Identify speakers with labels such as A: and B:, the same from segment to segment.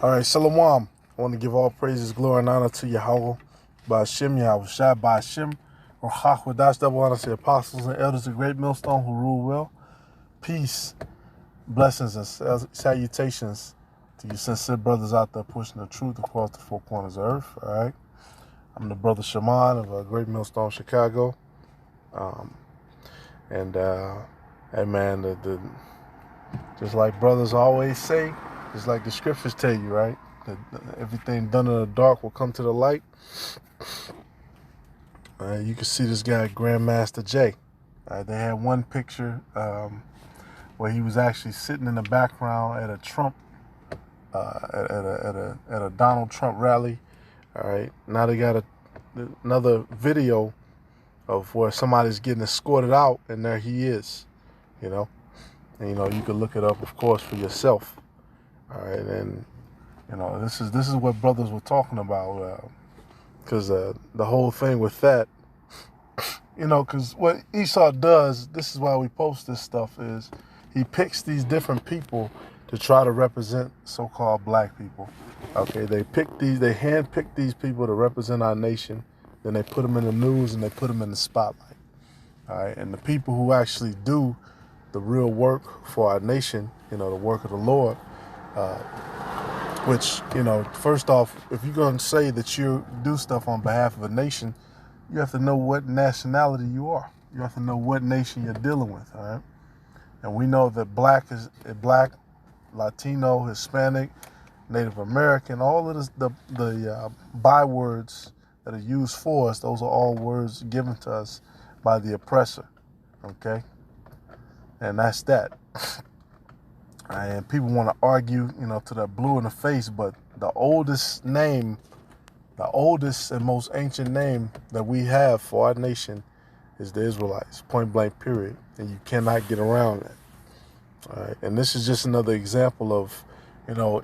A: All right, Shalom. I want to give all praises, glory, and honor to Yahweh, Ba'ashem, Yahweh Shai, Ba'ashem, Rachach, Wadash, double honor to the apostles and elders of Great Millstone who rule well. Peace, blessings, and salutations to you sincere brothers out there pushing the truth across the four corners of earth. All right, I'm the brother Shaman of Great Millstone, Chicago. Hey man, just like brothers always say, just like the scriptures tell you, right? That everything done in the dark will come to the light. You can see this guy, Grandmaster Jay. They had one picture where he was actually sitting in the background at a Trump, at a Donald Trump rally. All right, now they got another video of where somebody's getting escorted out, and there he is. And you can look it up, of course, for yourself. All right, and this is what brothers were talking about, because the whole thing with that, because what Esau does, this is why we post this stuff, is he picks these different people to try to represent so-called black people. Okay, they handpick these people to represent our nation, then they put them in the news and they put them in the spotlight. All right, and the people who actually do the real work for our nation, the work of the Lord, which, first off, if you're going to say that you do stuff on behalf of a nation, you have to know what nationality you are. You have to know what nation you're dealing with, all right? And we know that black, Latino, Hispanic, Native American, all of the bywords that are used for us, those are all words given to us by the oppressor, okay? And that's that. And people want to argue, to the blue in the face, but the oldest and most ancient name that we have for our nation is the Israelites, point blank, period. And you cannot get around that. All right. And this is just another example of,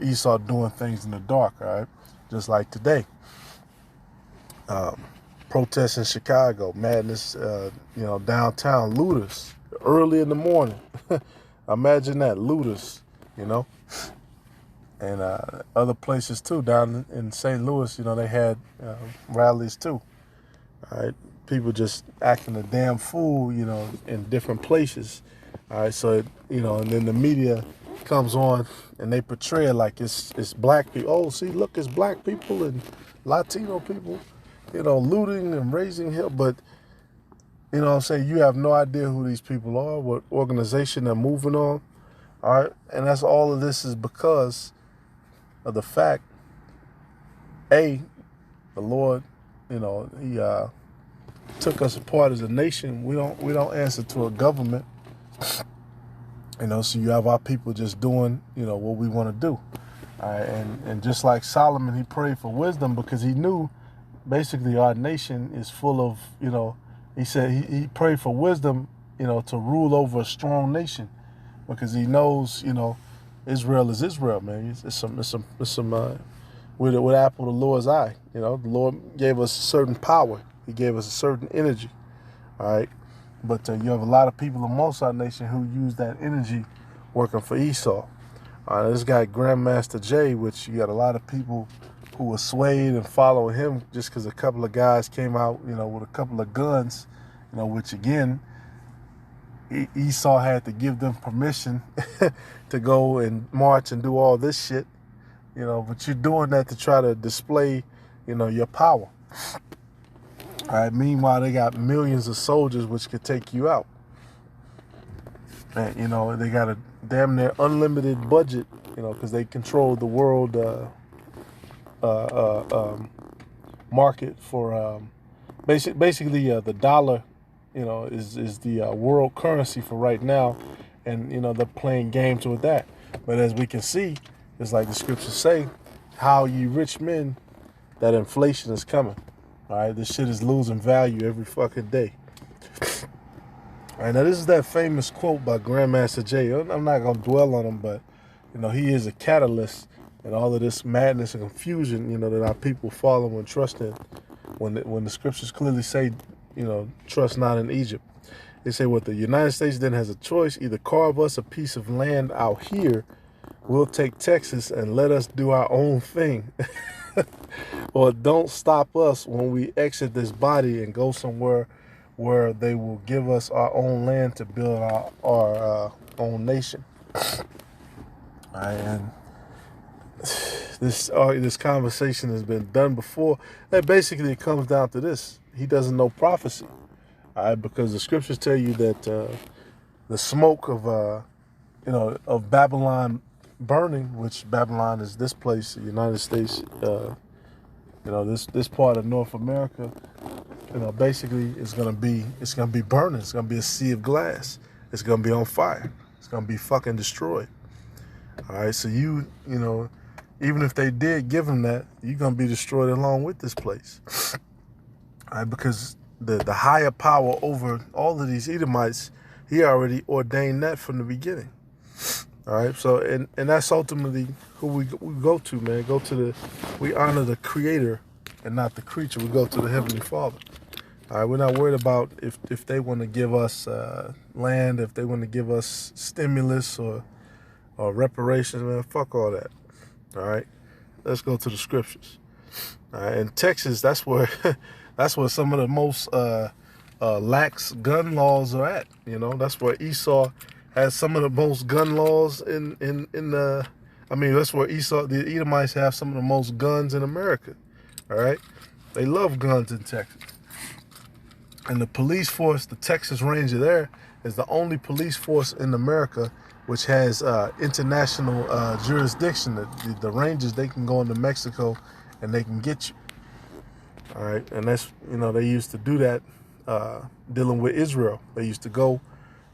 A: Esau doing things in the dark, all right? Just like today. Protests in Chicago, madness, downtown, looters, early in the morning. Imagine that, looters, and other places too. Down in St. Louis, they had rallies too. All right, people just acting a damn fool, in different places. All right, so and then the media comes on and they portray it like it's black people. Oh, see, look, it's black people and Latino people, looting and raising hell, but. You know what I'm saying? You have no idea who these people are, what organization they're moving on. All right. And that's all of this is because of the fact, the Lord, he took us apart as a nation. We don't answer to a government. So you have our people just doing, what we want to do. All right. And just like Solomon, he prayed for wisdom because he knew basically our nation is full of, he said he prayed for wisdom, to rule over a strong nation, because he knows, Israel is Israel, man. It's some with apple the Lord's eye. The Lord gave us a certain power. He gave us a certain energy. All right, but you have a lot of people amongst our nation who use that energy working for Esau. All right, this guy Grandmaster Jay, which you got a lot of people who were swayed and following him just because a couple of guys came out, with a couple of guns, which again, Esau had to give them permission to go and march and do all this shit, but you're doing that to try to display, your power. All right, meanwhile, they got millions of soldiers which could take you out. And, they got a damn near unlimited budget, because they control the world market for basically the dollar, is the world currency for right now, and they're playing games with that. But as we can see, it's like the scriptures say, how ye rich men, that inflation is coming. All right, this shit is losing value every fucking day. All right, now this is that famous quote by Grandmaster Jay. I'm not gonna dwell on him, but he is a catalyst and all of this madness and confusion, that our people follow and trust in. When the scriptures clearly say, trust not in Egypt. They say what the United States then has a choice: either carve us a piece of land out here, we'll take Texas and let us do our own thing. Or don't stop us when we exit this body and go somewhere where they will give us our own land to build our own nation. All right, and this conversation has been done before. And basically, it comes down to this: he doesn't know prophecy. All right, because the scriptures tell you that the smoke of Babylon burning, which Babylon is this place, the United States, this part of North America, basically it's gonna be burning. It's gonna be a sea of glass. It's gonna be on fire. It's gonna be fucking destroyed. All right, so even if they did give him that, you're gonna be destroyed along with this place. All right, because the higher power over all of these Edomites, he already ordained that from the beginning. All right, so and that's ultimately who we go to, man. We honor the Creator and not the creature. We go to the Heavenly Father. All right, we're not worried about if they want to give us land, if they want to give us stimulus or reparations, man. Fuck all that. All right, let's go to the scriptures. All right, in Texas, that's where some of the most lax gun laws are at. That's where Esau has some of the most gun laws that's where the Edomites have some of the most guns in America. All right, they love guns in Texas, and the police force, the Texas Ranger, there is the only police force in America which has international jurisdiction. The Rangers, they can go into Mexico and they can get you. All right, and that's they used to do that dealing with Israel. They used to go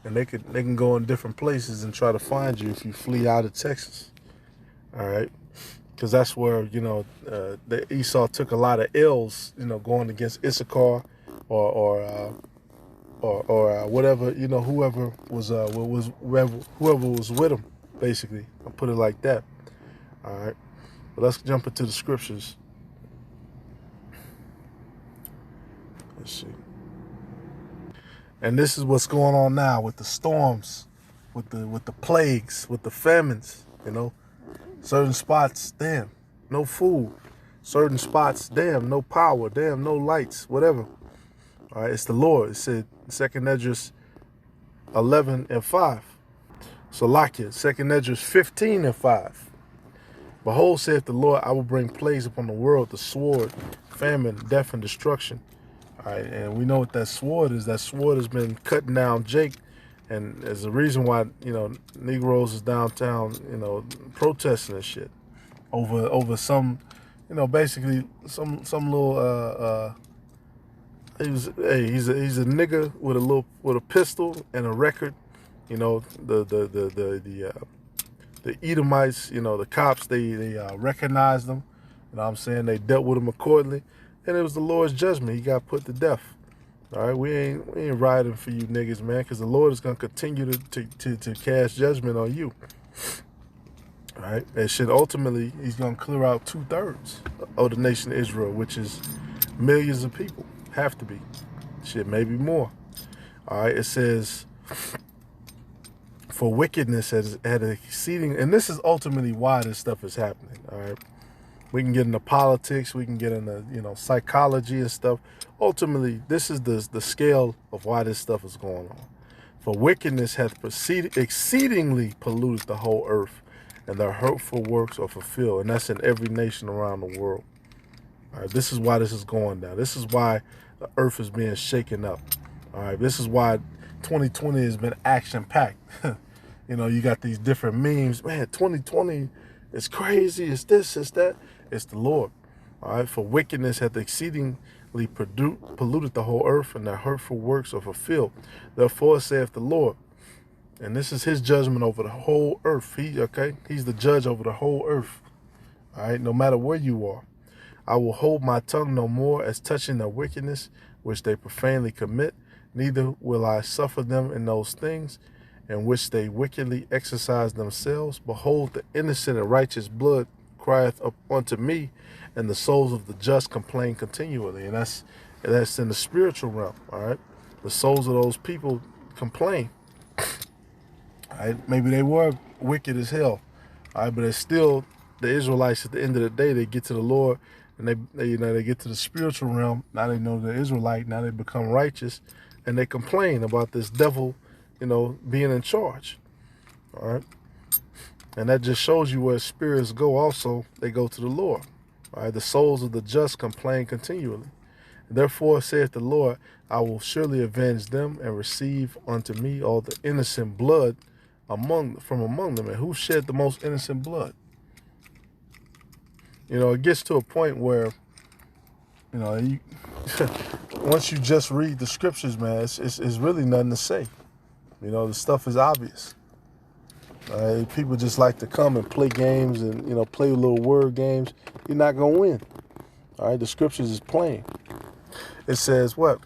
A: and they can go in different places and try to find you if you flee out of Texas. All right, because that's where the Esau took a lot of L's, going against Issachar or whatever, whoever was with him, basically. I'll put it like that. All right, but let's jump into the scriptures. Let's see. And this is what's going on now with the storms, with the plagues, with the famines. Certain spots, damn, no food. Certain spots, damn, no power. Damn, no lights. Whatever. All right, it's the Lord. It said 2 Esdras 11:5. Salakia, 2 Esdras 15:5. Behold, saith the Lord, I will bring plagues upon the world, the sword, famine, death, and destruction. All right, and we know what that sword is. That sword has been cutting down Jake, and there's a reason why Negroes is downtown, protesting and shit over some, basically some little. He's a nigga with a pistol and a record. The Edomites, the cops, they recognized them. You know what I'm saying? They dealt with him accordingly. And it was the Lord's judgment. He got put to death. All right, we ain't riding for you niggas, man, because the Lord is going to continue to cast judgment on you. All right, and shit, ultimately, he's going to clear out 2/3 of the nation of Israel, which is millions of people. Have to be. Shit, maybe more. All right, it says, for wickedness had exceeding, and this is ultimately why this stuff is happening. All right. We can get into politics. We can get into, psychology and stuff. Ultimately, this is the scale of why this stuff is going on. For wickedness hath exceedingly polluted the whole earth, and their hurtful works are fulfilled. And that's in every nation around the world. All right, this is why this is going down. This is why the earth is being shaken up. All right, this is why 2020 has been action-packed. You got these different memes. Man, 2020 is crazy. It's this, it's that. It's the Lord. All right, for wickedness hath exceedingly polluted the whole earth, and their hurtful works are fulfilled. Therefore saith the Lord, and this is his judgment over the whole earth. He's the judge over the whole earth. All right, no matter where you are. I will hold my tongue no more as touching their wickedness, which they profanely commit, neither will I suffer them in those things in which they wickedly exercise themselves. Behold, the innocent and righteous blood crieth up unto me, and the souls of the just complain continually. And that's in the spiritual realm. All right, the souls of those people complain. All right, maybe they were wicked as hell. All right, but it's still the Israelites at the end of the day, they get to the Lord and they get to the spiritual realm. Now they know the Israelite, now they become righteous, and they complain about this devil, being in charge. All right. And that just shows you where spirits go also, they go to the Lord. All right, the souls of the just complain continually. Therefore saith the Lord, I will surely avenge them and receive unto me all the innocent blood from among them. And who shed the most innocent blood? It gets to a point where, once you just read the scriptures, man, it's really nothing to say. The stuff is obvious. People just like to come and play games and, play little word games. You're not going to win. All right, the scriptures is plain. It says what?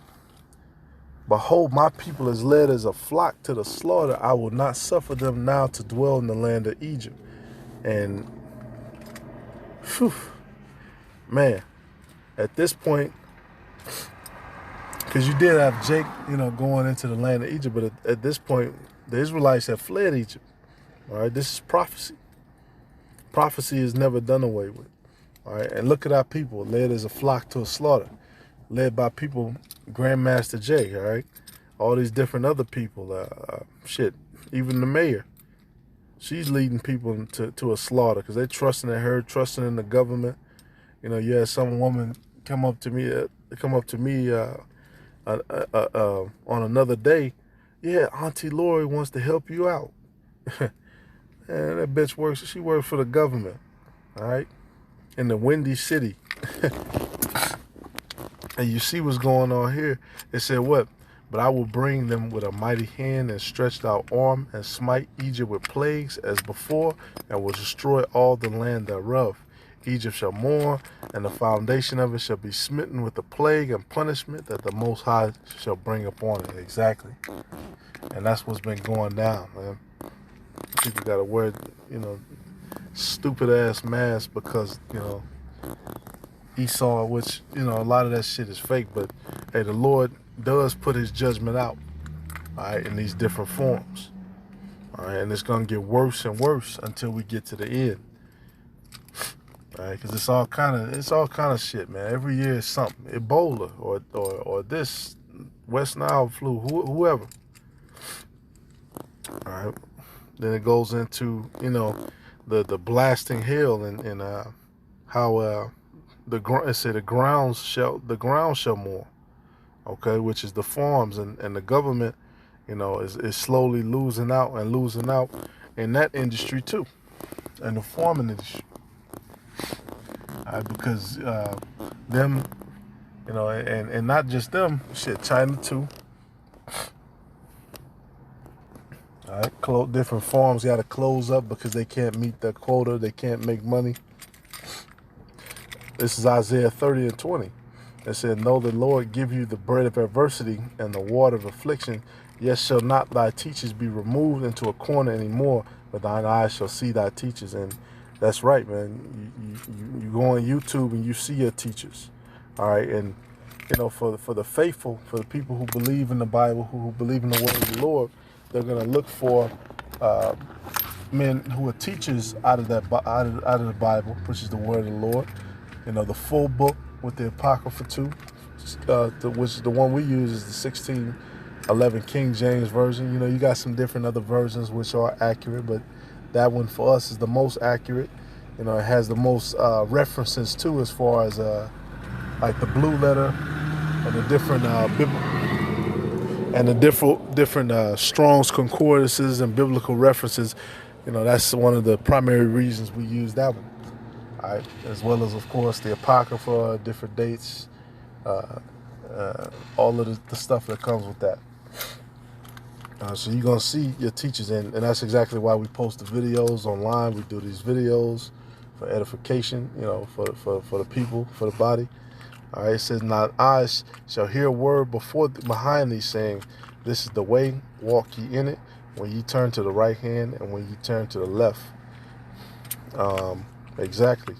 A: Behold, my people is led as a flock to the slaughter. I will not suffer them now to dwell in the land of Egypt. And, man, at this point, because you did have Jake, going into the land of Egypt, but at this point, the Israelites have fled Egypt. All right, this is prophecy. Prophecy is never done away with. All right, and look at our people, led as a flock to a slaughter, led by people, Grandmaster Jay, all right? All these different other people, even the mayor. She's leading people to a slaughter because they're trusting in her, trusting in the government. You had some woman come up to me on another day. Yeah, Auntie Lori wants to help you out. And that bitch works for the government, all right? In the Windy City. And you see what's going on here. It said what? But I will bring them with a mighty hand and stretched out arm and smite Egypt with plagues as before and will destroy all the land thereof. Egypt shall mourn, and the foundation of it shall be smitten with the plague and punishment that the Most High shall bring upon it. Exactly. And that's what's been going down, man. People got to wear, stupid-ass masks because, Esau, which, a lot of that shit is fake. But, hey, the Lord does put his judgment out, all right, in these different forms. All right, and it's going to get worse and worse until we get to the end. All right, because it's all kind of shit, man. Every year is something. Ebola or this, West Nile flu, whoever. All right. Then it goes into, the blasting hail and how the ground shall mourn, okay, which is the farms and the government, is slowly losing out in that industry too, and the farming industry, all right, because them, and not just them, China too. All right, different farms got to close up because they can't meet their quota. They can't make money. This is Isaiah 30:20. It said, "Know the Lord give you the bread of adversity and the water of affliction. Yet shall not thy teachers be removed into a corner anymore, but thine eyes shall see thy teachers." And that's right, man. You go on YouTube and you see your teachers. All right, and for the faithful, for the people who believe in the Bible, who believe in the word of the Lord, they're going to look for men who are teachers out of the Bible, which is the word of the Lord. The full book with the Apocrypha too, which is the one we use is the 1611 King James Version. You got some different other versions which are accurate, but that one for us is the most accurate. It has the most references too, as far as like the blue letter and the different different Strong's concordances and biblical references. That's one of the primary reasons we use that one. All right, as well as, of course, the Apocrypha, different dates, all of the stuff that comes with that. So you're going to see your teachers, and that's exactly why we post the videos online. We do these videos for edification, for the people, for the body. All right, it says, "Not eyes shall hear a word behind thee, saying, this is the way, walk ye in it, when ye turn to the right hand and when ye turn to the left." Exactly.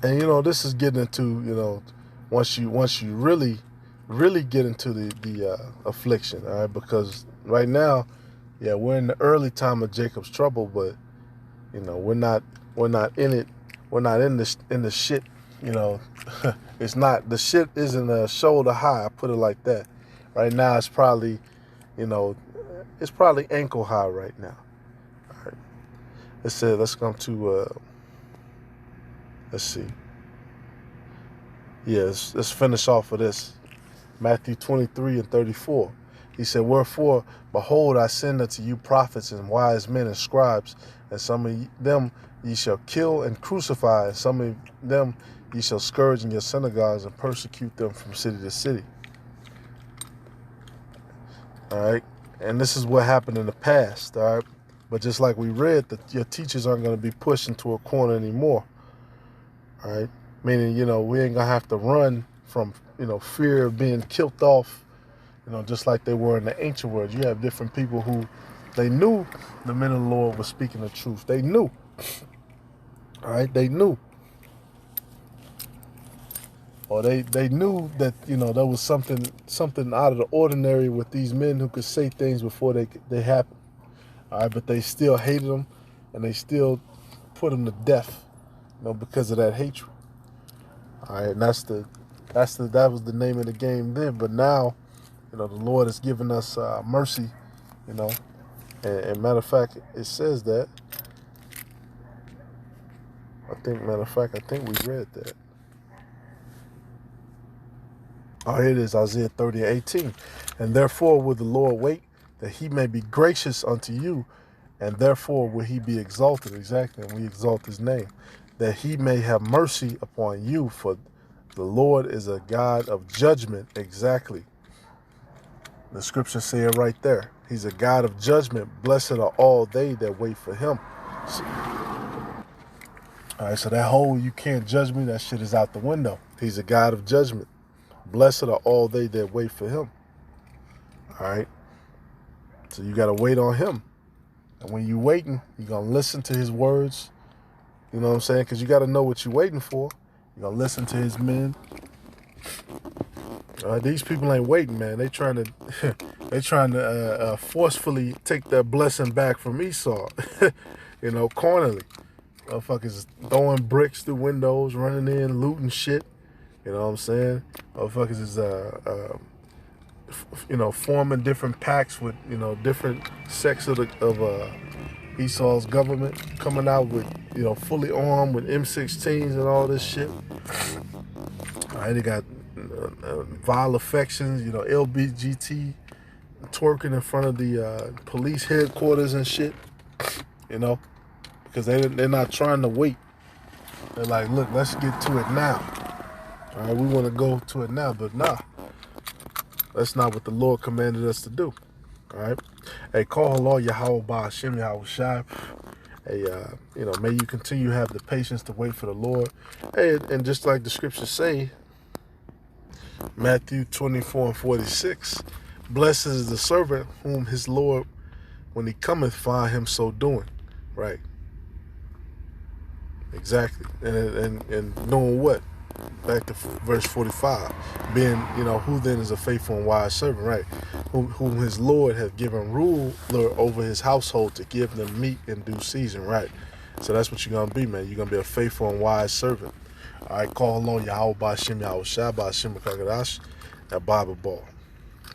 A: And this is getting into once you really get into the affliction, all right, because right now, yeah, we're in the early time of Jacob's trouble, but You know, we're not in it. We're not in the shit. You know, it's not, the shit isn't a shoulder high. I put it like that. Right now, it's probably, you know, it's probably ankle high right now. All right. Let's come to, let's see. Yeah, let's finish off with this. Matthew 23:34. He said, wherefore, behold, I send unto you prophets and wise men and scribes, and some of them ye shall kill and crucify, and some of them ye shall scourge in your synagogues and persecute them from city to city. All right. And this is what happened in the past. All right. But just like we read, that your teachers aren't going to be pushed into a corner anymore. All right. Meaning, you know, we ain't going to have to run from, you know, fear of being killed off, you know, just like they were in the ancient world. You have different people who, they knew the men of the Lord were speaking the truth. They knew. All right. They knew. Or they knew that, you know, there was something out of the ordinary with these men who could say things before they happened. All right, but they still hated them, and they still put them to death, you know, because of that hatred. All right, and that was the name of the game then. But now, you know, the Lord has given us mercy, you know, and matter of fact, it says that. I think we read that. Oh, here it is, Isaiah 30:18. And therefore will the Lord wait, that he may be gracious unto you, and therefore will he be exalted. Exactly, and we exalt his name. That he may have mercy upon you, for the Lord is a God of judgment. Exactly. The scripture say it right there. He's a God of judgment. Blessed are all they that wait for him. All right, so that whole you can't judge me, that shit is out the window. He's a God of judgment. Blessed are all they that wait for him. All right. So you got to wait on him. And when you're waiting, you're going to listen to his words. You know what I'm saying? Because you got to know what you're waiting for. You're going to listen to his men. These people ain't waiting, man. They trying to forcefully take their blessing back from Esau. You know, cornerly. Motherfuckers throwing bricks through windows, running in, looting shit. You know what I'm saying? Motherfuckers is, you know, forming different packs with, you know, different sects of Esau's government, coming out with, you know, fully armed with M16s and all this shit. All right, they got vile affections, you know, LBGT twerking in front of the police headquarters and shit, you know, because they're not trying to wait. They're like, look, let's get to it now. All right, we want to go to it now, but nah. That's not what the Lord commanded us to do. All right? Hey, call Allah Yahweh Ba'ashem Yahweh Shai. Hey, you know, may you continue to have the patience to wait for the Lord. Hey, and just like the scriptures say, Matthew 24:46, blessed is the servant whom his Lord, when he cometh, find him so doing. Right. Exactly. And knowing what? Back to verse 45, being, you know, who then is a faithful and wise servant, right? Whom his Lord hath given ruler over his household to give them meat in due season, right? So that's what you're going to be, man. You're going to be a faithful and wise servant. All right, call along Yahweh Ba'ashem Yahweh Shai Ba'ashem B'Kagadash, that Bible ball.